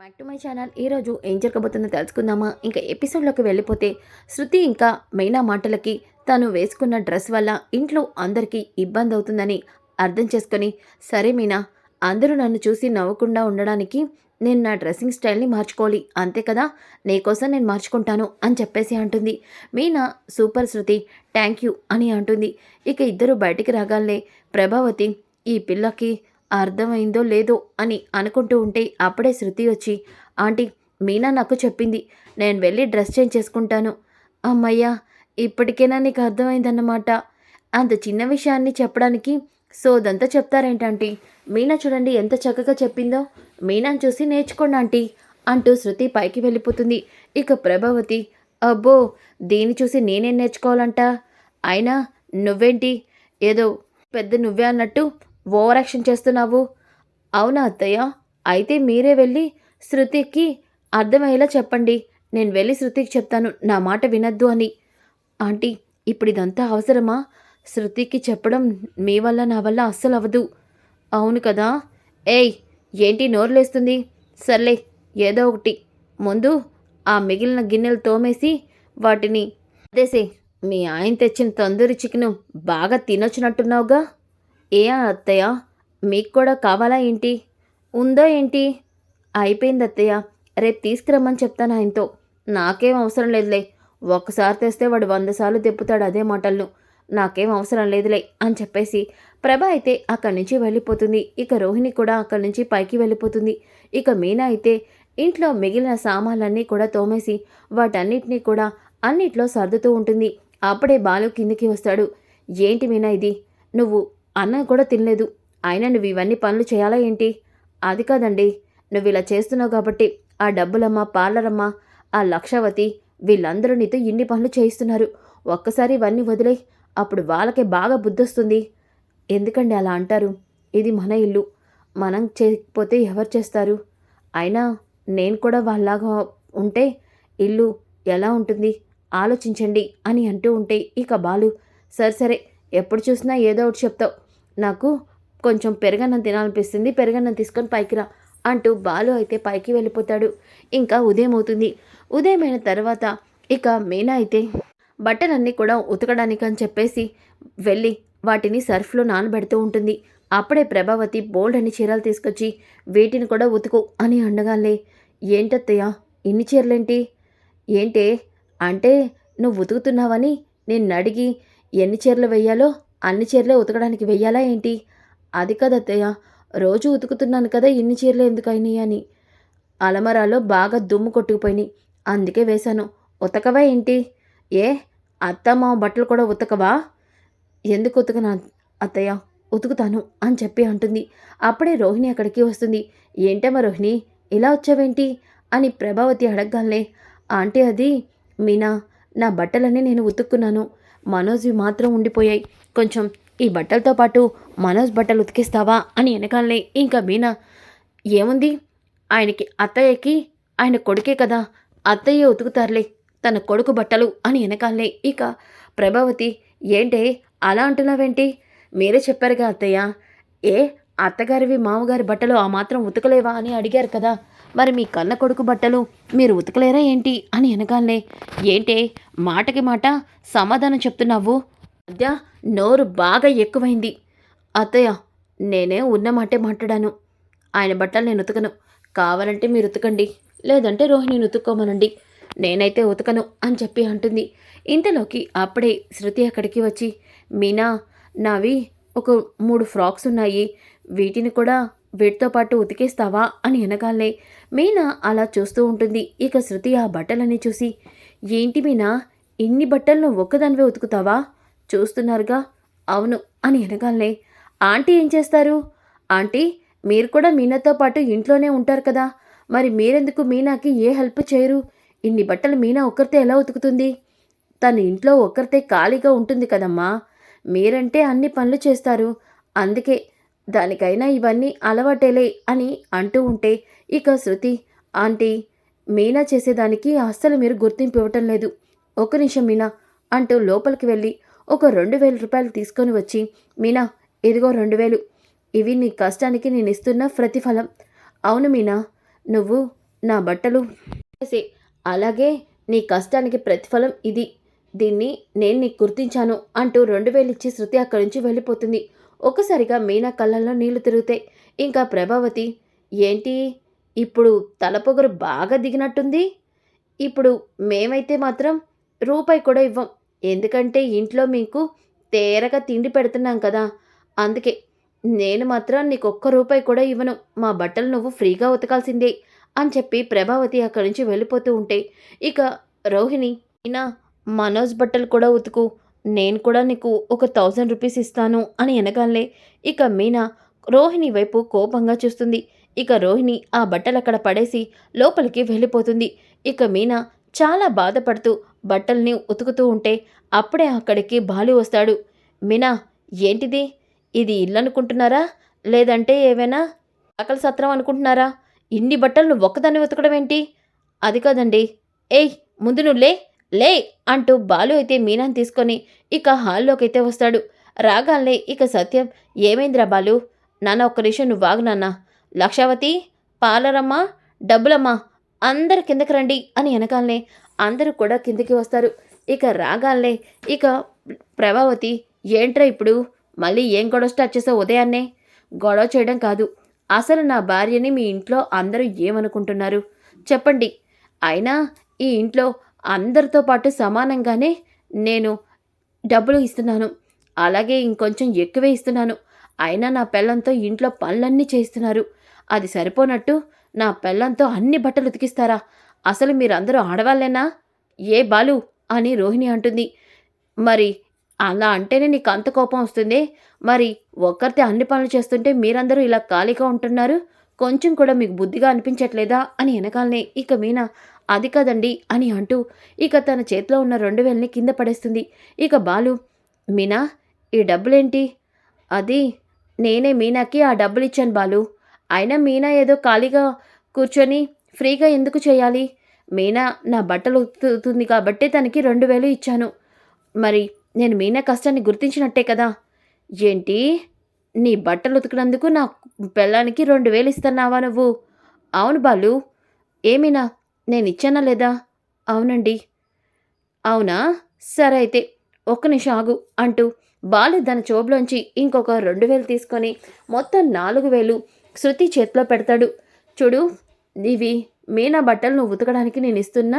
Back to my channel. ఈరోజు ఏం జరగబోతుందో తెలుసుకుందామా? ఇంకా ఎపిసోడ్లోకి వెళ్ళిపోతే శృతి ఇంకా మీనా మాటలకి తను వేసుకున్న డ్రెస్ వల్ల ఇంట్లో అందరికీ ఇబ్బంది అవుతుందని అర్థం చేసుకొని, సరే మీనా, అందరూ నన్ను చూసి నవ్వకుండా ఉండడానికి నేను నా డ్రెస్సింగ్ స్టైల్ని మార్చుకోవాలి, అంతే కదా, నీకోసం నేను మార్చుకుంటాను అని చెప్పేసి అంటుంది. Meena super Shruti, thank you అని అంటుంది. ఇక ఇద్దరు బయటికి రాగానే ప్రభావతి ఈ పిల్లకి అర్థమైందో లేదో అని అనుకుంటూ ఉంటే అప్పుడే శృతి వచ్చి, ఆంటీ, మీనా నాకు చెప్పింది, నేను వెళ్ళి డ్రెస్ చేంజ్ చేసుకుంటాను. అమ్మయ్యా, ఇప్పటికైనా నీకు అర్థమైందన్నమాట. అంత చిన్న విషయాన్ని చెప్పడానికి సోదంతా చెప్తారేంటంటీ? మీనా చూడండి ఎంత చక్కగా చెప్పిందో, మీనాను చూసి నేర్చుకోండి ఆంటీ అంటూ శృతి పైకి వెళ్ళిపోతుంది. ఇక ప్రభావతి, అబ్బో, దీన్ని చూసి నేనేం నేర్చుకోవాలంట? అయినా నువ్వేంటి ఏదో పెద్ద నువ్వే అన్నట్టు ఓవర్ యాక్షన్ చేస్తున్నావు? అవునా అత్తయ్య? అయితే మీరే వెళ్ళి శృతికి అర్థమయ్యేలా చెప్పండి, నేను వెళ్ళి శృతికి చెప్తాను నా మాట వినద్దు అని. ఆంటీ, ఇప్పుడు ఇదంతా అవసరమా? శృతికి చెప్పడం మీ వల్ల నా వల్ల అస్సలు అవ్వదు. అవును కదా? ఏయ్, ఏంటి నోరులేస్తుంది? సర్లే, ఏదో ఒకటి, ముందు ఆ మిగిలిన గిన్నెలు తోమేసి వాటిని అదేసే. మీ ఆయన తెచ్చిన తందూరి చికెను బాగా తినొచ్చినట్టున్నావుగా. ఏ అత్తయ్య, మీకు కూడా కావాలా ఏంటి? ఉందో ఏంటి? అయిపోయింది అత్తయ్య, రేపు తీసుకురమ్మని చెప్తాను ఆయనతో. నాకేం అవసరం లేదులే, ఒక్కసారి తెస్తే వాడు 100 సార్లు తిప్పుతాడు అదే మాటలను. నాకేం అవసరం లేదులే అని చెప్పేసి ప్రభ అయితే అక్కడి నుంచి వెళ్ళిపోతుంది. ఇక రోహిణి కూడా అక్కడి నుంచి పైకి వెళ్ళిపోతుంది. ఇక మీనా అయితే ఇంట్లో మిగిలిన సామాన్లన్నీ కూడా తోమేసి వాటన్నిటినీ కూడా అన్నిట్లో సర్దుతూ ఉంటుంది. అప్పుడే బాలు కిందికి వస్తాడు. ఏంటి మీనా ఇది, నువ్వు అన్నం కూడా తినలేదు, అయినా నువ్వు ఇవన్నీ పనులు చేయాలా ఏంటి? అది కాదండి, నువ్వు ఇలా చేస్తున్నావు కాబట్టి ఆ డబ్బులమ్మ, పార్లరమ్మ, ఆ లక్షవతి వీళ్ళందరూ నీతో ఇన్ని పనులు చేయిస్తున్నారు. ఒక్కసారి ఇవన్నీ వదిలే, అప్పుడు వాళ్ళకే బాగా బుద్ధొస్తుంది. ఎందుకండి అలా అంటారు? ఇది మన ఇల్లు, మనం చేయకపోతే ఎవరు చేస్తారు? అయినా నేను కూడా వాళ్ళలాగా ఉంటే ఇల్లు ఎలా ఉంటుంది ఆలోచించండి అని అంటూ ఉంటే ఇక బాలు, సరే సరే, ఎప్పుడు చూసినా ఏదో ఒకటి చెప్తావు, నాకు కొంచెం పెరుగన్నం తినాలనిపిస్తుంది, పెరుగన్నం తీసుకొని పైకి రా అంటూ బాలు అయితే పైకి వెళ్ళిపోతాడు. ఇంకా ఉదయం అవుతుంది. ఉదయమైన తర్వాత ఇక మీనా అయితే బట్టలన్నీ కూడా ఉతకడానికి అని చెప్పేసి వెళ్ళి వాటిని సర్ఫ్లో నానబెడుతూ ఉంటుంది. అప్పుడే ప్రభావతి బోల్డ్ అని చీరలు తీసుకొచ్చి వీటిని కూడా ఉతుకు అని అండగాలే. ఏంటత్తయ్య, ఇన్ని చీరలేంటి? ఏంటే అంటే నువ్వు ఉతుకుతున్నావని నిన్నడిగి ఎన్ని చీరలు వెయ్యాలో అన్ని చీరలే ఉతకడానికి వెయ్యాలా ఏంటి? అది కదత్తయ్య, రోజు ఉతుకుతున్నాను కదా, ఇన్ని చీరలు ఎందుకైనాయి అని. అలమరాలో బాగా దుమ్ము కొట్టుకుపోయినాయి, అందుకే వేశాను. ఉతకవా ఏంటి? ఏ, అత్తమ్మ బట్టలు కూడా ఉతకవా? ఎందుకు ఉతకను అత్తయ్య, ఉతుకుతాను అని చెప్పి అంటుంది. అప్పుడే రోహిణి అక్కడికి వస్తుంది. ఏంటమ్మా రోహిణి, ఇలా వచ్చావేంటి అని ప్రభావతి అడగగానే, ఆంటీ అది మీనా, నా బట్టలన్నీ నేను ఉతుక్కున్నాను, మనోజ్వి మాత్రం ఉండిపోయాయి, కొంచెం ఈ బట్టలతో పాటు మనోజ్ బట్టలు ఉతికిస్తావా అని వెనకాలనే ఇంకా మీనా, ఏముంది, ఆయనకి అత్తయ్యకి ఆయన కొడుకే కదా, అత్తయ్య ఉతుకుతారులే తన కొడుకు బట్టలు అని వెనకాలనే ఇక ప్రభావతి, ఏంటే అలా అంటున్నావేంటి? మీరే చెప్పారుగా అత్తయ్య, ఏ అత్తగారివి మామగారి బట్టలు ఆ మాత్రం ఉతకలేవా అని అడిగారు కదా, మరి మీ కన్న కొడుకు బట్టలు మీరు ఉతకలేరా ఏంటి అని వెనకాలనే, ఏంటే మాటకి మాట సమాధానం చెప్తున్నావు? మధ్య నోరు బాగా ఎక్కువైంది. అత్తయ్య, నేనే ఉన్న మాటే మాట్లాడాను, ఆయన బట్టలు నేను ఉతకను, కావాలంటే మీరు ఉతకండి, లేదంటే రోహిణిని ఉతుక్కోమనండి, నేనైతే ఉతకను అని చెప్పి అంటుంది. ఇంతలోకి అప్పుడే శృతి అక్కడికి వచ్చి, మీనా, నావి ఒక 3 ఫ్రాక్స్ ఉన్నాయి, వీటిని కూడా వీటితో పాటు ఉతికేస్తావా అని వెనకాలనే మీనా అలా చూస్తూ ఉంటుంది. ఇక శృతి ఆ బట్టలని చూసి, ఏంటి మీనా, ఇన్ని బట్టలు నువ్వు ఒక్కదానివే ఉతుకుతావా? చూస్తున్నారుగా. అవును అని వెనకాలనే, ఆంటీ ఏం చేస్తారు? ఆంటీ, మీరు కూడా మీనాతో పాటు ఇంట్లోనే ఉంటారు కదా, మరి మీరెందుకు మీనాకి ఏ హెల్ప్ చేయరు? ఇన్ని బట్టలు మీనా ఒక్కరితే ఎలా ఉతుకుతుంది? తను ఇంట్లో ఒక్కరితే ఖాళీగా ఉంటుంది కదమ్మా, మీరంటే అన్ని పనులు చేస్తారు, అందుకే, దానికైనా ఇవన్నీ అలవాటేలే అని అంటూ ఉంటే ఇక శృతి, ఆంటీ, మీనా చేసేదానికి అస్సలు మీరు గుర్తింపు ఇవ్వటం లేదు, ఒక్క నిమిషం మీనా అంటూ లోపలికి వెళ్ళి ఒక 2000 రూపాయలు తీసుకొని వచ్చి, మీనా, ఇదిగో 2000, ఇవి నీ కష్టానికి నేను ఇస్తున్న ప్రతిఫలం. అవును మీనా, నువ్వు నా బట్టలు వేసే, అలాగే నీ కష్టానికి ప్రతిఫలం ఇది. దీన్ని నేను నీకు గుర్తించాను అంటూ 2000 ఇచ్చి శృతి అక్కడి నుంచి వెళ్ళిపోతుంది. ఒక్కసారిగా మీనా కళ్ళల్లో నీళ్లు తిరుగుతాయి. ఇంకా ప్రభావతి, ఏంటి ఇప్పుడు తలపొగరు బాగా దిగినట్టుంది. ఇప్పుడు మేమైతే మాత్రం రూపాయి కూడా ఇవ్వం. ఎందుకంటే ఇంట్లో మీకు తేరగా తిండి పెడుతున్నాం కదా! అందుకే. నేను మాత్రం నీకు ఒక్క రూపాయి కూడా ఇవ్వను. మా బట్టలు నువ్వు ఫ్రీగా ఉతకాల్సిందే అని చెప్పి ప్రభావతి అక్కడి నుంచి వెళ్ళిపోతూ ఉంటే, ఇక రోహిణి, అయినా మనోజ్ బట్టలు కూడా ఉతుకు. నేను కూడా నీకు ఒక 1000 రూపీస్ ఇస్తాను అని అనగానే ఇక మీనా రోహిణి వైపు కోపంగా చూస్తుంది. ఇక రోహిణి ఆ బట్టలక్కడ పడేసి లోపలికి వెళ్ళిపోతుంది. ఇక మీనా చాలా బాధపడుతూ బట్టల్ని ఉతుకుతూ ఉంటే అప్పుడే అక్కడికి బాలు వస్తాడు. మీనా, ఏంటిది? ఇది ఇల్లు అనుకుంటున్నారా? లేదంటే ఏవైనా సకల సత్రం అనుకుంటున్నారా? ఇన్ని బట్టలు నువ్వు ఒక్కదాన్ని ఉతకడం ఏంటి? అది కాదండి. ఏయ్, ముందు నువ్వు లే లే అంటూ బాలు అయితే మీనాని తీసుకొని ఇక హాల్లోకైతే వస్తాడు. రాగాలనే ఇక సత్యం, ఏమైందిరా బాలు? నాన్న ఒక్క నిమిషం నువ్వు ఆగు నాన్న. లక్షావతి, పాలరమ్మ, డబ్బులమ్మ, అందరు కిందకి రండి అని వెనకాలనే అందరూ కూడా కిందకి వస్తారు. ఇక రాగాలనే ఇక ప్రభావతి, ఏంట్రా ఇప్పుడు మళ్ళీ ఏం గొడవ స్టార్ట్ చేసావు ఉదయాన్నే? గొడవ చేయడం కాదు, అసలు నా భార్యని మీ ఇంట్లో అందరూ ఏమనుకుంటున్నారు చెప్పండి. అయినా ఈ ఇంట్లో అందరితో పాటు సమానంగానే నేను డబ్బులు ఇస్తున్నాను, అలాగే ఇంకొంచెం ఎక్కువే ఇస్తున్నాను. అయినా నా పెళ్ళంతో ఇంట్లో పనులన్నీ చేయిస్తున్నారు. అది సరిపోనట్టు నా పెళ్ళంతో అన్ని బట్టలు ఉతికిస్తారా? అసలు మీరందరూ ఆడవాళ్ళేనా? ఏ బాలు అని రోహిణి అంటుంది. మరి అలా అంటేనే నీకు అంత కోపం వస్తుంది. మరి ఒక్కరితే అన్ని పనులు చేస్తుంటే మీరందరూ ఇలా ఖాళీగా ఉంటున్నారు. కొంచెం కూడా మీకు బుద్ధిగా అనిపించట్లేదా అని వెనకాలనే ఇక మీనా, అది కదండి అని అంటూ ఇక తన చేతిలో ఉన్న 2000ని కింద పడేస్తుంది. ఇక బాలు, మీనా, ఈ డబ్బులేంటి? అది నేనే మీనాకి ఆ డబ్బులు ఇచ్చాను బాలు. అయినా మీనా ఏదో ఖాళీగా కూర్చొని ఫ్రీగా ఎందుకు చేయాలి? మీనా నా బట్టలు ఉతుకుతుంది కాబట్టి తనకి 2000 ఇచ్చాను. మరి నేను మీనా కష్టాన్ని గుర్తించినట్టే కదా? ఏంటి? నీ బట్టలు ఉతికినందుకు నా పెళ్ళానికి 2000 ఇస్తున్నావా నువ్వు? అవును బాలు. ఏమీనా నేనిచ్చానా లేదా? అవునండి. అవునా? సరే అయితే ఒక్క నిమిషం ఆగు అంటూ బాలు తన జోబులోంచి ఇంకొక 2000 తీసుకొని మొత్తం 4000 శృతి చేతిలో పెడతాడు. చూడు, ఇవి మీనా బట్టలు నువ్వు ఉతకడానికి నేను ఇస్తున్న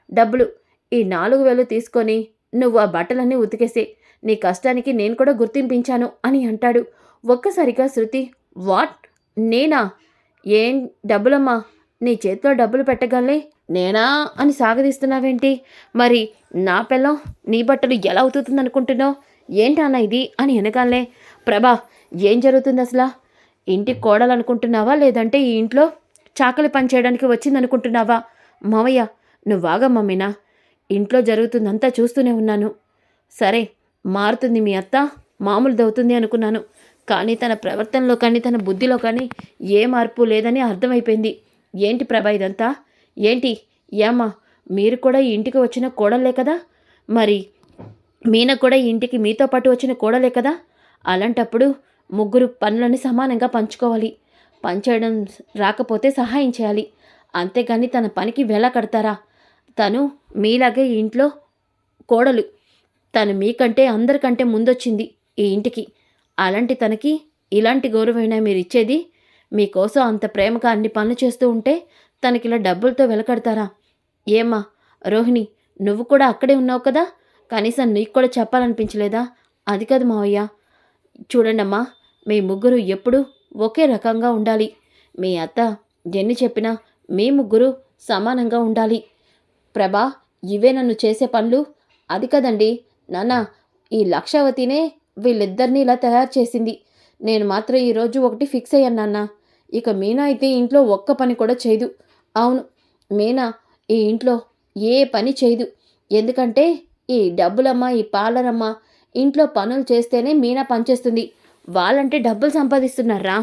డబ్బులు. ఈ 4000 తీసుకొని నువ్వు ఆ బట్టలన్నీ ఉతికేసే. నీ కష్టానికి నేను కూడా గుర్తింపించాను అని అంటాడు. ఒక్కసారిగా శృతి, వాట్? నేనా? ఏం డబ్బులమ్మా? నీ చేతిలో డబ్బులు పెట్టగలనే నేనా అని సాగదీస్తున్నావేంటి? మరి నా పెళ్ళం నీ బట్టలు ఎలా ఉతుకుతుందనుకుంటున్నావు? ఏంటన్నా ఇది అని వెనకాలనే, ప్రభా, ఏం జరుగుతుంది అసలా? ఇంటి కోడలనుకుంటున్నావా లేదంటే ఈ ఇంట్లో చాకలి పని చేయడానికి వచ్చిందనుకుంటున్నావా? మావయ్య, నువ్వాగమ్మా మీనా. ఇంట్లో జరుగుతుందంతా చూస్తూనే ఉన్నాను. సరే, మారుతుంది మీ అత్త, మామూలుదవుతుంది అనుకున్నాను. కానీ తన ప్రవర్తనలో కానీ తన బుద్ధిలో కానీ ఏ మార్పు లేదని అర్థమైపోయింది. ఏంటి ప్రభా ఇదంతా? ఏంటి? ఏమ్మా, మీరు కూడా ఈ ఇంటికి వచ్చిన కోడలే కదా? మరి మీన కూడా ఈ ఇంటికి మీతో పాటు వచ్చిన కోడలే కదా? అలాంటప్పుడు ముగ్గురు పనులని సమానంగా పంచుకోవాలి. పనిచేయడం రాకపోతే సహాయం చేయాలి. అంతేగాని తన పనికి వెల కడతారా? తను మీలాగే ఈ ఇంట్లో కోడలు. తను మీకంటే అందరికంటే ముందొచ్చింది ఈ ఇంటికి. అలాంటి తనకి ఇలాంటి గౌరవమైనా మీరిచ్చేది? మీకోసం అంత ప్రేమగా అన్ని పనులు చేస్తూ ఉంటే తనకిలా డబ్బులతో వెలకడతారా? ఏమ్మా రోహిణి, నువ్వు కూడా అక్కడే ఉన్నావు కదా? కనీసం నీకు కూడా చెప్పాలనిపించలేదా? అది కాదు మావయ్య. చూడండమ్మా, మీ ముగ్గురు ఎప్పుడూ ఒకే రకంగా ఉండాలి. మీ అత్త ఎన్ని చెప్పినా మీ ముగ్గురు సమానంగా ఉండాలి. ప్రభా, ఇవే నన్ను చేసే పనులు? అది కదండి నాన్న, ఈ లక్షావతినే వీళ్ళిద్దరినీ ఇలా తయారు చేసింది. నేను మాత్రం ఈరోజు ఒకటి ఫిక్స్ అయ్యాను నాన్న. ఇక మీనా అయితే ఇంట్లో ఒక్క పని కూడా చేయదు. అవును, మీనా ఈ ఇంట్లో ఏ పని చేయదు. ఎందుకంటే ఈ డబ్బులమ్మ, ఈ పాలరమ్మ ఇంట్లో పనులు చేస్తేనే మీనా పనిచేస్తుంది. వాళ్ళంటే డబ్బులు సంపాదిస్తున్నారా?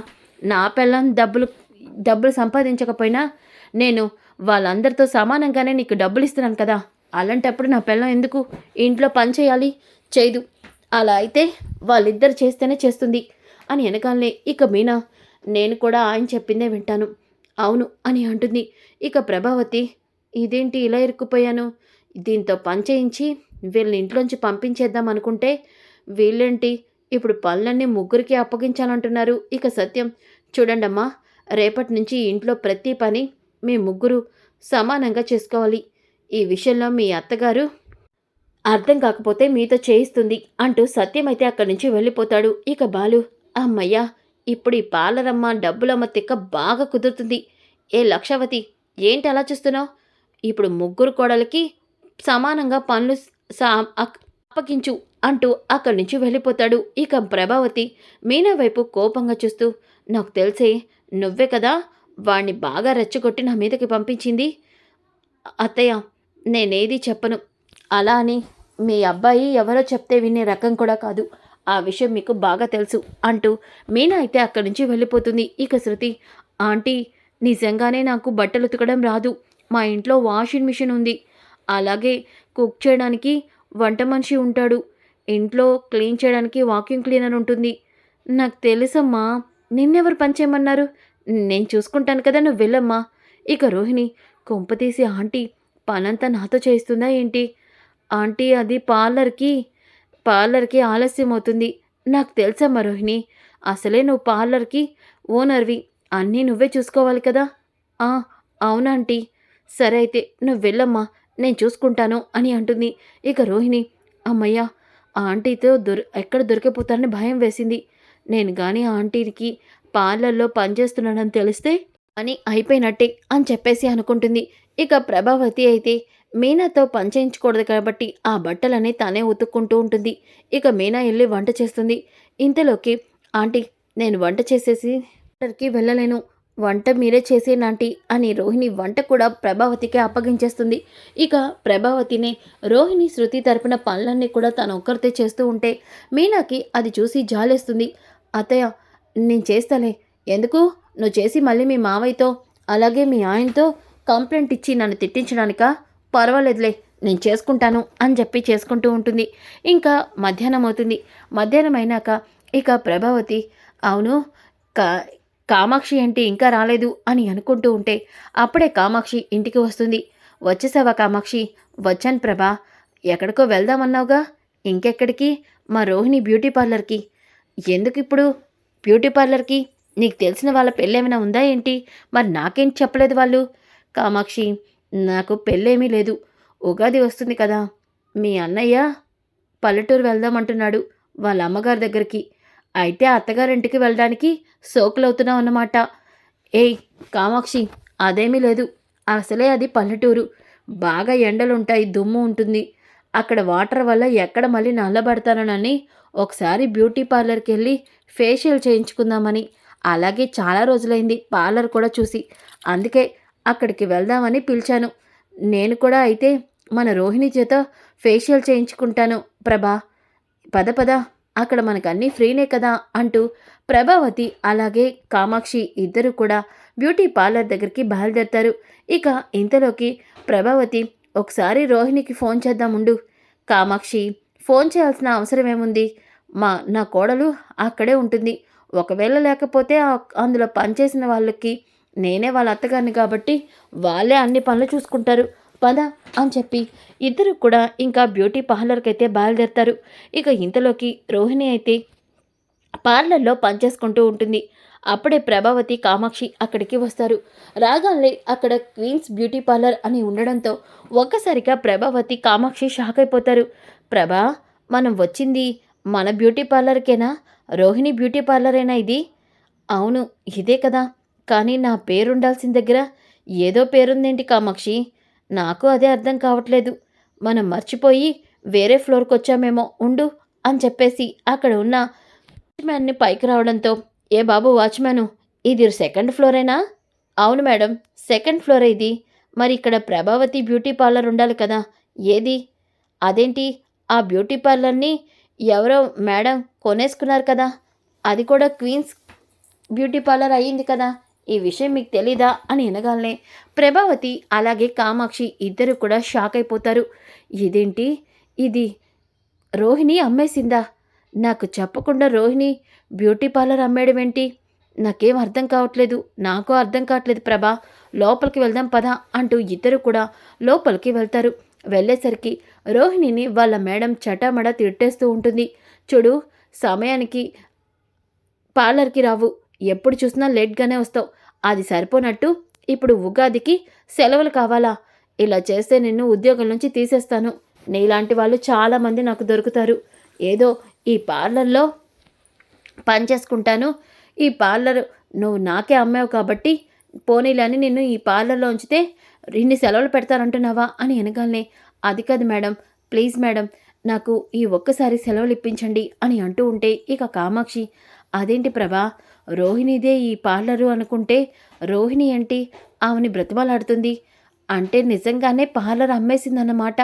నా పిల్లం డబ్బులు సంపాదించకపోయినా నేను వాళ్ళందరితో సమానంగానే నీకు డబ్బులు ఇస్తున్నాను కదా. అలాంటప్పుడు నా పిల్లం ఎందుకు ఇంట్లో పని చేయాలి? చేయదు. అలా అయితే వాళ్ళిద్దరు చేస్తేనే చేస్తుంది అని వెనకాలనే ఇక మీనా, నేను కూడా ఆయన చెప్పిందే వింటాను. అవును అని అంటుంది. ఇక ప్రభావతి, ఇదేంటి ఇలా ఇరుక్కుపోయాను? దీంతో పని చేయించి వీళ్ళని ఇంట్లోంచి పంపించేద్దాం అనుకుంటే, వీళ్ళేంటి ఇప్పుడు పనులన్నీ ముగ్గురికి అప్పగించాలంటున్నారు. ఇక సత్యం, చూడండమ్మా, రేపటి నుంచి ఇంట్లో ప్రతి పని మీ ముగ్గురు సమానంగా చేసుకోవాలి. ఈ విషయంలో మీ అత్తగారు అర్థం కాకపోతే మీతో చేయిస్తుంది అంటూ సత్యమైతే అక్కడి నుంచి వెళ్ళిపోతాడు. ఇక బాలు, అమ్మయ్యా, ఇప్పుడు ఈ పాలరమ్మ డబ్బులమ్మ తిక్క బాగా కుదురుతుంది. ఏ లక్షవతి, ఏంటి అలా చూస్తున్నావు? ఇప్పుడు ముగ్గురు కోడలికి సమానంగా పనులు సా అప్పగించు అంటూ అక్కడి నుంచి వెళ్ళిపోతాడు. ఇక ప్రభావతి మీనా వైపు కోపంగా చూస్తూ, నాకు తెలిసే నువ్వే కదా వాణ్ణి బాగా రెచ్చగొట్టి నా మీదకి పంపించింది. అత్తయ్య, నేనేది చెప్పను. అలా అని మీ అబ్బాయి ఎవరో చెప్తే వినే రకం కూడా కాదు. ఆ విషయం మీకు బాగా తెలుసు అంటూ మీనా అయితే అక్కడి నుంచి వెళ్ళిపోతుంది. ఇక శృతి, ఆంటీ, నిజంగానే నాకు బట్టలు ఉతకడం రాదు. మా ఇంట్లో వాషింగ్ మిషన్ ఉంది. అలాగే కుక్ చేయడానికి వంట మనిషి ఉంటాడు. ఇంట్లో క్లీన్ చేయడానికి వాక్యూమ్ క్లీనర్ ఉంటుంది. నాకు తెలుసమ్మా, నిన్నెవరు పని చేయమన్నారు? నేను చూసుకుంటాను కదా, నువ్వు వెళ్ళమ్మా. ఇక రోహిణి, కొంపతీసి ఆంటీ పనంతా నాతో చేయిస్తుందా ఏంటి? ఆంటీ, అది పార్లర్‌కి ఆలస్యం అవుతుంది. నాకు తెలుసమ్మా రోహిణి. అసలే నువ్వు పార్లర్‌కి ఓనర్‌వి. అన్నీ నువ్వే చూసుకోవాలి కదా! ఆ! అవునాంటీ. సరే అయితే నువ్వు వెళ్ళమ్మా, నేను చూసుకుంటాను అని అంటుంది. ఇక రోహిణి, హమ్మయ్య! ఆ ఆంటీతో ఎక్కడ దొరికిపోతానని భయం వేసింది. నేను గాని ఆ ఆంటీకి పార్లర్‌లో పనిచేస్తున్నానని తెలిస్తే పని అయిపోయినట్టే అని చెప్పేసి అనుకుంటుంది. ఇక ప్రభావతి అయితే మీనాతో పని చేయించకూడదు కాబట్టి ఆ బట్టలన్నీ తనే ఉతుక్కుంటూ ఉంటుంది. ఇక మీనా ఎళ్ళి వంట చేస్తుంది. ఇంతలోకి, ఆంటీ, నేను వంట చేసేసి కి వెళ్ళలేను. వంట మీరే చేసేయండి ఆంటీ అని రోహిణి వంట కూడా ప్రభావతికే అప్పగించేస్తుంది. ఇక ప్రభావతినే రోహిణి, శృతి తరపున పనులన్నీ కూడా తను ఒక్కరితే చేస్తూ ఉంటే మీనాకి అది చూసి జాలేస్తుంది. అత్తయ్య, నేను చేస్తాలే. ఎందుకు? నువ్వు చేసి మళ్ళీ మీ మావయ్యతో అలాగే మీ ఆయనతో కంప్లైంట్ ఇచ్చి నన్ను తిట్టించడానికా? పర్వాలేదులే, నేను చేసుకుంటాను అని చెప్పి చేసుకుంటూ ఉంటుంది. ఇంకా మధ్యాహ్నం అవుతుంది. మధ్యాహ్నం అయినాక ఇక ప్రభావతి, అవును, కా కామాక్షి ఏంటి ఇంకా రాలేదు అని అనుకుంటూ ఉంటే అప్పుడే కామాక్షి ఇంటికి వస్తుంది. వచ్చేసావా కామాక్షి? వచ్చాను ప్రభా. ఎక్కడికో వెళ్దామన్నావుగా? ఇంకెక్కడికి? మా రోహిణి బ్యూటీ పార్లర్కి. ఎందుకు ఇప్పుడు బ్యూటీ పార్లర్కి? నీకు తెలిసిన వాళ్ళ పెళ్ళేమైనా ఉందా ఏంటి? మరి నాకేంటి చెప్పలేదు వాళ్ళు? కామాక్షి, నాకు పెళ్ళేమీ లేదు. ఉగాది వస్తుంది కదా, మీ అన్నయ్య పల్లెటూరు వెళ్దామంటున్నాడు వాళ్ళ అమ్మగారి దగ్గరికి. అయితే అత్తగారింటికి వెళ్ళడానికి సోకులవుతున్నావు అన్నమాట. ఏయ్ కామాక్షి, అదేమీ లేదు. అసలే అది పల్లెటూరు. బాగా ఎండలుంటాయి, దుమ్ము ఉంటుంది. అక్కడ వాటర్ వల్ల ఎక్కడ మళ్ళీ నల్లబడతానని ఒకసారి బ్యూటీ పార్లర్కి వెళ్ళి ఫేషియల్ చేయించుకుందామని. అలాగే చాలా రోజులైంది పార్లర్ కూడా చూసి. అందుకే అక్కడికి వెళ్దామని పిలిచాను. నేను కూడా అయితే మన రోహిణి చేత ఫేషియల్ చేయించుకుంటాను ప్రభా. పద పద, అక్కడ మనకన్నీ ఫ్రీనే కదా అంటూ ప్రభావతి అలాగే కామాక్షి ఇద్దరు కూడా బ్యూటీ పార్లర్ దగ్గరికి బయలుదేరతారు. ఇక ఇంతలోకి ప్రభావతి, ఒకసారి రోహిణికి ఫోన్ చేద్దాముండు. కామాక్షి, ఫోన్ చేయాల్సిన అవసరం ఏముంది? నా కోడలు అక్కడే ఉంటుంది. ఒకవేళ లేకపోతే అందులో పనిచేసిన వాళ్ళకి నేనే వాళ్ళ అత్తగారిని కాబట్టి వాళ్ళే అన్ని పనులు చూసుకుంటారు. పద అని చెప్పి ఇద్దరు కూడా ఇంకా బ్యూటీ పార్లర్కి అయితే బయలుదేరతారు. ఇక ఇంతలోకి రోహిణి అయితే పార్లర్లో పనిచేసుకుంటూ ఉంటుంది. అప్పుడే ప్రభావతి, కామాక్షి అక్కడికి వస్తారు. రాగానే అక్కడ క్వీన్స్ బ్యూటీ పార్లర్ అని ఉండడంతో ఒక్కసారిగా ప్రభావతి, కామాక్షి షాక్ అయిపోతారు. ప్రభా, మనం వచ్చింది మన బ్యూటీ పార్లర్కేనా? రోహిణి బ్యూటీ పార్లరేనా ఇది? అవును, ఇదే కదా. కానీ నా పేరుండాల్సిన దగ్గర ఏదో పేరుందేంటి కామాక్షి? నాకు అదే అర్థం కావట్లేదు. మనం మర్చిపోయి వేరే ఫ్లోర్‌కొచ్చామేమో ఉండు అని చెప్పేసి అక్కడ ఉన్న వాచ్‌మ్యాన్‌ని పైకి రావడంతో, ఏ బాబు వాచ్‌మ్యాను, ఇది సెకండ్ ఫ్లోరేనా? అవును మేడం, సెకండ్ ఫ్లోరే ఇది. మరి ఇక్కడ ప్రభావతి బ్యూటీ పార్లర్ ఉండాలి కదా, ఏది? అదేంటి, ఆ బ్యూటీ పార్లర్‌ని ఎవరో మేడం కొనేసుకున్నారు కదా, అది కూడా క్వీన్స్ బ్యూటీ పార్లర్ అయ్యింది కదా, ఈ విషయం మీకు తెలీదా అని అనగానే ప్రభావతి అలాగే కామాక్షి ఇద్దరు కూడా షాక్ అయిపోతారు. ఇదేంటి, ఇది రోహిణి అమ్మేసిందా? నాకు చెప్పకుండా రోహిణి బ్యూటీ పార్లర్ అమ్మేయడం ఏంటి? నాకేం అర్థం కావట్లేదు. నాకు అర్థం కావట్లేదు ప్రభా. లోపలికి వెళ్దాం పదా అంటూ ఇద్దరు కూడా లోపలికి వెళ్తారు. వెళ్ళేసరికి రోహిణిని వాళ్ళ మేడం చటామడ తిట్టేస్తూ ఉంటుంది. చూడు, సమయానికి పార్లర్‌కి రావు. ఎప్పుడు చూసినా లేట్‌గానే వస్తావు. అది సరిపోనట్టు ఇప్పుడు ఉగాదికి సెలవులు కావాలా? ఇలా చేస్తే నిన్ను ఉద్యోగం నుంచి తీసేస్తాను. నీలాంటి వాళ్ళు చాలామంది నాకు దొరుకుతారు. ఏదో ఈ పార్లర్‌లో పని చేసుకుంటాను. ఈ పార్లర్ నువ్వు నాకే అమ్మావు కాబట్టి పోనీలే అని నిన్ను ఈ పార్లర్‌లో ఉంచితే ఇన్ని సెలవులు పెడతారంటున్నావా అని అనగానే, అది కాదు మేడం, ప్లీజ్ మేడం, నాకు ఈ ఒక్కసారి సెలవులు ఇప్పించండి అని అంటూ ఉంటే ఇక కామాక్షి, అదేంటి ప్రభా, రోహిణిదే ఈ పార్లరు అనుకుంటే రోహిణి ఏంటి ఆమెని బ్రతిమలాడుతుంది? అంటే నిజంగానే పార్లర్ అమ్మేసిందన్నమాట.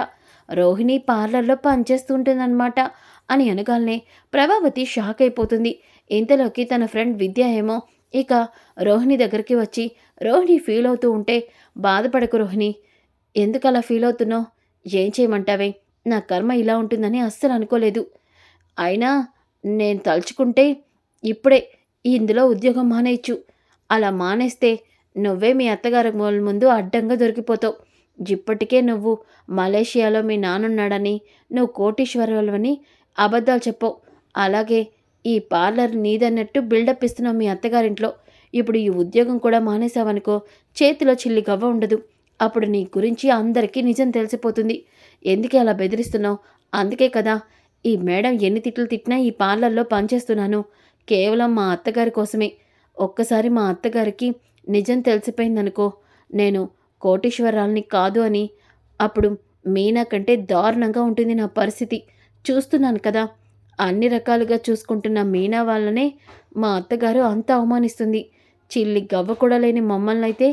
రోహిణి పార్లర్‌లో పనిచేస్తుంటుందన్నమాట అని అనగానే ప్రభావతి షాక్ అయిపోతుంది. ఇంతలోకి తన ఫ్రెండ్ విద్య ఏమో ఇక రోహిణి దగ్గరికి వచ్చి రోహిణి ఫీల్ అవుతూ ఉంటే, బాధపడకు రోహిణి, ఎందుకలా ఫీల్ అవుతున్నావు? ఏం చేయమంటావే? నా కర్మ ఇలా ఉంటుందని అస్సలు అనుకోలేదు. అయినా నేను తలుచుకుంటే ఇప్పుడే ఇందులో ఉద్యోగం మానేయచ్చు. అలా మానేస్తే నువ్వే మీ అత్తగారి ముందు అడ్డంగా దొరికిపోతావు. ఇప్పటికే నువ్వు మలేషియాలో మీ నాన్నున్నాడని, నువ్వు కోటీశ్వరులవని అబద్ధాలు చెప్పావు. అలాగే ఈ పార్లర్ నీదన్నట్టు బిల్డప్ ఇస్తున్నావు మీ అత్తగారింట్లో. ఇప్పుడు ఈ ఉద్యోగం కూడా మానేసావనుకో, చేతిలో చిల్లి గవ్వ ఉండదు. అప్పుడు నీ గురించి అందరికీ నిజం తెలిసిపోతుంది. ఎందుకే అలా బెదిరిస్తున్నావు? అందుకే కదా ఈ మేడం ఎన్ని తిట్లు తిట్టినా ఈ పార్లర్లో పనిచేస్తున్నాను. కేవలం మా అత్తగారి కోసమే. ఒక్కసారి మా అత్తగారికి నిజం తెలిసిపోయిందనుకో, నేను కోటీశ్వరాల్ని కాదు అని, అప్పుడు మీనా కంటే దారుణంగా ఉంటుంది నా పరిస్థితి. చూస్తున్నాను కదా, అన్ని రకాలుగా చూసుకుంటున్న మీనా వాళ్ళనే మా అత్తగారు అంత అవమానిస్తుంది. చిల్లి గవ్వ కూడా లేని మమ్మల్నైతే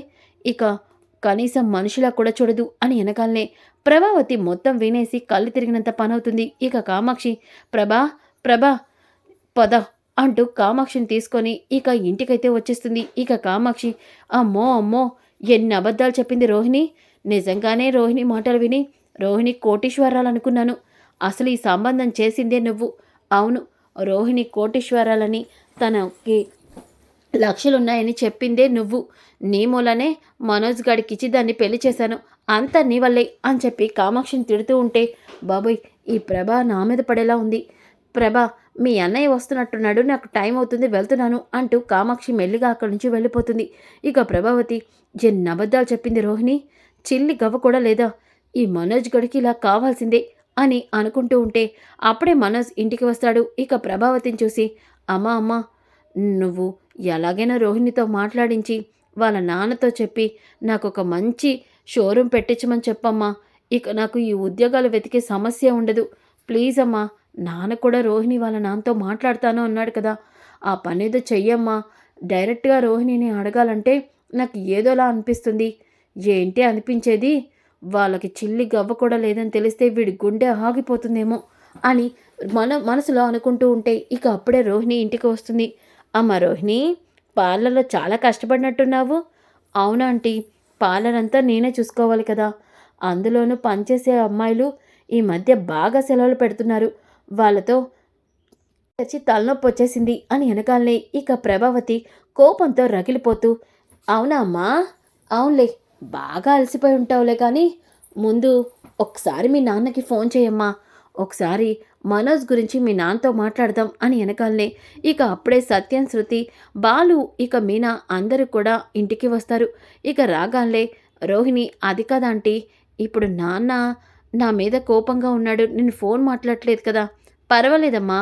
ఇక కనీసం మనిషిలా కూడా చూడదు అని వెనకాలనే ప్రభావతి మొత్తం వినేసి కళ్ళు తిరిగినంత పనవుతుంది. ఇక కామాక్షి, ప్రభా ప్రభా పద అంటూ కామాక్షిని తీసుకొని ఇక ఇంటికైతే వచ్చేస్తుంది. ఇక కామాక్షి, అమ్మో అమ్మో, ఎన్ని అబద్ధాలు చెప్పింది రోహిణి. నిజంగానే రోహిణి మాటలు విని రోహిణి కోటీశ్వరాలనుకున్నాను. అసలు ఈ సంబంధం చేసిందే నువ్వు. అవును, రోహిణి కోటీశ్వరాలని, తనకి లక్షలున్నాయని చెప్పిందే నువ్వు. నీ మూలనే మనోజ్ గడికిచ్చి దాన్ని పెళ్లి చేశాను. అంతా నీ వల్లే అని చెప్పి కామాక్షిని తిడుతూ ఉంటే, బాబోయ్, ఈ ప్రభ నా మీద పడేలా ఉంది. ప్రభ, మీ అన్నయ్య వస్తున్నట్టున్నాడు, నాకు టైం అవుతుంది, వెళ్తున్నాను అంటూ కామాక్షి మెల్లిగా అక్కడి నుంచి వెళ్ళిపోతుంది. ఇక ప్రభావతి, ఎన్ని అబద్ధాలు చెప్పింది రోహిణి. చిల్లి గవ్వ కూడా లేదా? ఈ మనోజ్ గడికి ఇలా కావాల్సిందే అని అనుకుంటూ ఉంటే అప్పుడే మనోజ్ ఇంటికి వస్తాడు. ఇక ప్రభావతిని చూసి, అమ్మా అమ్మా, నువ్వు ఎలాగైనా రోహిణితో మాట్లాడించి వాళ్ళ నాన్నతో చెప్పి నాకు ఒక మంచి షోరూమ్ పెట్టించమని చెప్పమ్మా. ఇక నాకు ఈ ఉద్యోగాలు వెతికే సమస్య ఉండదు. ప్లీజ్ అమ్మా, నాన్న కూడా రోహిణి వాళ్ళ నాన్నతో మాట్లాడతాను అన్నాడు కదా, ఆ పనేదో చెయ్యమ్మా. డైరెక్ట్గా రోహిణిని అడగాలంటే నాకు ఏదోలా అనిపిస్తుంది. ఏంటి అనిపించేది? వాళ్ళకి చిల్లి గవ్వ కూడా లేదని తెలిస్తే వీడి గుండె ఆగిపోతుందేమో అని మనసులో అనుకుంటూ ఉంటే ఇక అప్పుడే రోహిణి ఇంటికి వస్తుంది. అమ్మ రోహిణి, పార్లర్లో చాలా కష్టపడినట్టున్నావు. అవునా ఆంటీ, పార్లర్ అంతా నేనే చూసుకోవాలి కదా. అందులోనూ పనిచేసే అమ్మాయిలు ఈ మధ్య బాగా సెలవులు పెడుతున్నారు. వాళ్ళతో వచ్చి తలనొప్పి వచ్చేసింది అని వెనకాలనే ఇక ప్రభావతి కోపంతో రగిలిపోతూ, అవునా అమ్మా, అవునులే, బాగా అలసిపోయి ఉంటావులే, కానీ ముందు ఒకసారి మీ నాన్నకి ఫోన్ చేయమ్మా. ఒకసారి మనోజ్ గురించి మీ నాన్నతో మాట్లాడదాం అని వెనకాలనే ఇక అప్పుడే సత్యం, శృతి, బాలు, ఇక మీనా అందరూ కూడా ఇంటికి వస్తారు. ఇక రాగాలే రోహిణి, అది కాదంటీ, ఇప్పుడు నాన్న నా మీద కోపంగా ఉన్నాడు, నేను ఫోన్ మాట్లాడట్లేదు కదా. పర్వాలేదమ్మా,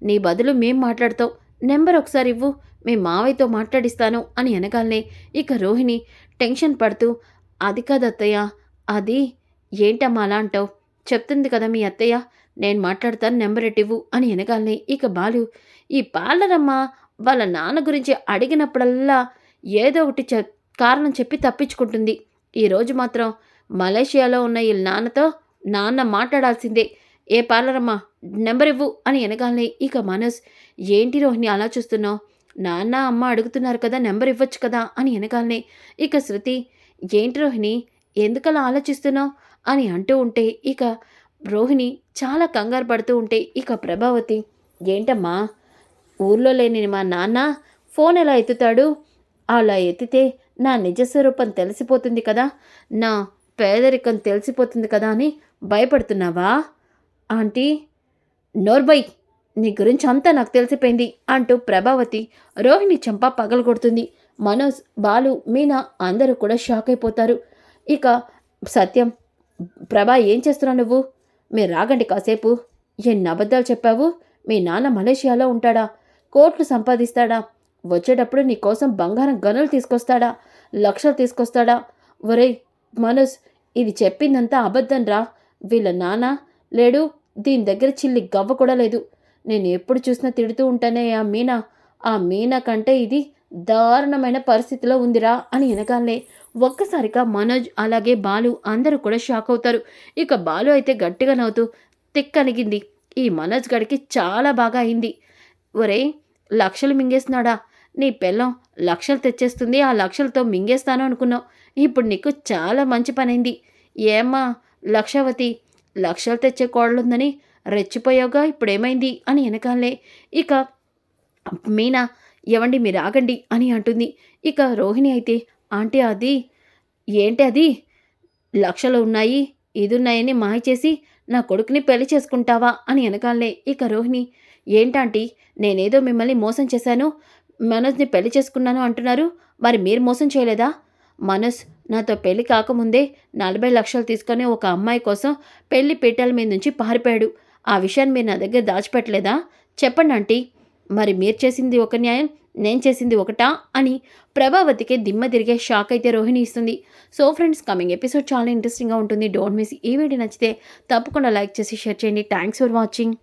నీ బదులు మేం మాట్లాడతావు, నెంబర్ ఒకసారి ఇవ్వు, మీ మావయ్యతో మాట్లాడిస్తాను అని అనగానే ఇక రోహిణి టెన్షన్ పడుతూ, అది కాదు అత్తయ్య, అది ఏంటమ్మా అలా అంటావు, చెప్తుంది కదా మీ అత్తయ్య, నేను మాట్లాడతాను, నెంబర్ ఎట్టివ్వు అని అనగానే ఇక బాలు, ఈ పార్లరమ్మ వాళ్ళ నాన్న గురించి అడిగినప్పుడల్లా ఏదో ఒకటి కారణం చెప్పి తప్పించుకుంటుంది. ఈరోజు మాత్రం మలేషియాలో ఉన్న వీళ్ళ నాన్నతో నాన్న మాట్లాడాల్సిందే, ఏ పార్లరమ్మా, నెంబర్ ఇవ్వు అని అనగానే ఇక మనోజ్, ఏంటి రోహిణి అలా చూస్తున్నావు, నాన్న అమ్మ అడుగుతున్నారు కదా, నెంబర్ ఇవ్వచ్చు కదా అని అనగానే ఇక శృతి, ఏంటి రోహిణి, ఎందుకలా ఆలోచిస్తున్నావు అని అంటూ ఉంటే ఇక రోహిణి చాలా కంగారు పడుతూ ఉంటే ఇక ప్రభావతి, ఏంటమ్మా, ఊర్లో లేని మా నాన్న ఫోన్ ఎలా ఎత్తుతాడు? అలా ఎత్తితే నా నిజ స్వరూపం తెలిసిపోతుంది కదా, నా పేదరికం తెలిసిపోతుంది కదా అని భయపడుతున్నావా? ఆంటీ, నోర్బై, నీ గురించి అంతా నాకు తెలిసిపోయింది అంటూ ప్రభావతి రోహిణి చెంప పగలగొడుతుంది. మనోజ్, బాలు, మీనా అందరూ కూడా షాక్ అయిపోతారు. ఇక సత్యం, ప్రభా ఏం చేస్తున్నావు నువ్వు? మీరు రాగండి కాసేపు. ఎన్ని అబద్ధాలు చెప్పావు? మీ నాన్న మలేషియాలో ఉంటాడా? కోట్లు సంపాదిస్తాడా? వచ్చేటప్పుడు నీ కోసం బంగారం గనులు తీసుకొస్తాడా? లక్షలు తీసుకొస్తాడా? ఒరేయ్ మనోజ్, ఇది చెప్పిందంతా అబద్ధం రా. వీళ్ళ నాన్న లేడు, దీని దగ్గర చిల్లి గవ్వ కూడా లేదు. నేను ఎప్పుడు చూసినా తిడుతూ ఉంటానే ఆ మీనా కంటే ఇది దారుణమైన పరిస్థితిలో ఉందిరా అని అనగానే ఒక్కసారిగా మనోజ్ అలాగే బాలు అందరూ కూడా షాక్ అవుతారు. ఇక బాలు అయితే గట్టిగా నవ్వుతూ తిక్కనిగింది. ఈ మనోజ్ గడికి చాలా బాగా అయింది. ఒరేయ్, లక్షలు మింగేస్తున్నాడా? నీ పెళ్ళం లక్షలు తెచ్చేస్తుంది, ఆ లక్షలతో మింగేస్తాను అనుకున్నావు. ఇప్పుడు నీకు చాలా మంచి పనైంది. ఏమ్మా లక్షవతి, లక్షలు తెచ్చే కోడలుందని రెచ్చిపోయావుగా, ఇప్పుడేమైంది అని వెనకాలే ఇక మీనా, ఎవండి మీరు ఆగండి అని అంటుంది. ఇక రోహిణి అయితే, ఆంటీ అది ఏంటి అది, లక్షలు ఉన్నాయి ఇది ఉన్నాయని మాయ చేసి నా కొడుకుని పెళ్లి చేసుకుంటావా అని వెనకాలే ఇక రోహిణి, ఏంటంటీ, నేనేదో మిమ్మల్ని మోసం చేశాను, మనోజ్ని పెళ్లి చేసుకున్నాను అంటున్నారు, మరి మీరు మోసం చేయలేదా? మనోజ్ నాతో పెళ్లి కాకముందే 40 లక్షలు తీసుకొని ఒక అమ్మాయి కోసం పెళ్లి పీటల మీద నుంచి పారిపోయాడు. ఆ విషయాన్ని మీరు నా దగ్గర దాచిపెట్టలేదా? చెప్పండి ఆంటీ, మరి మీరు చేసింది ఒక న్యాయం, నేను చేసింది ఒకటా అని ప్రభావతికి దిమ్మ తిరిగే షాక్ అయితే రోహిణి ఇస్తుంది. సో ఫ్రెండ్స్, కమింగ్ ఎపిసోడ్ చాలా ఇంట్రెస్టింగ్గా ఉంటుంది. Don't miss. ఈ వీడియో నచ్చితే తప్పకుండా లైక్ చేసి షేర్ చేయండి. Thanks for watching.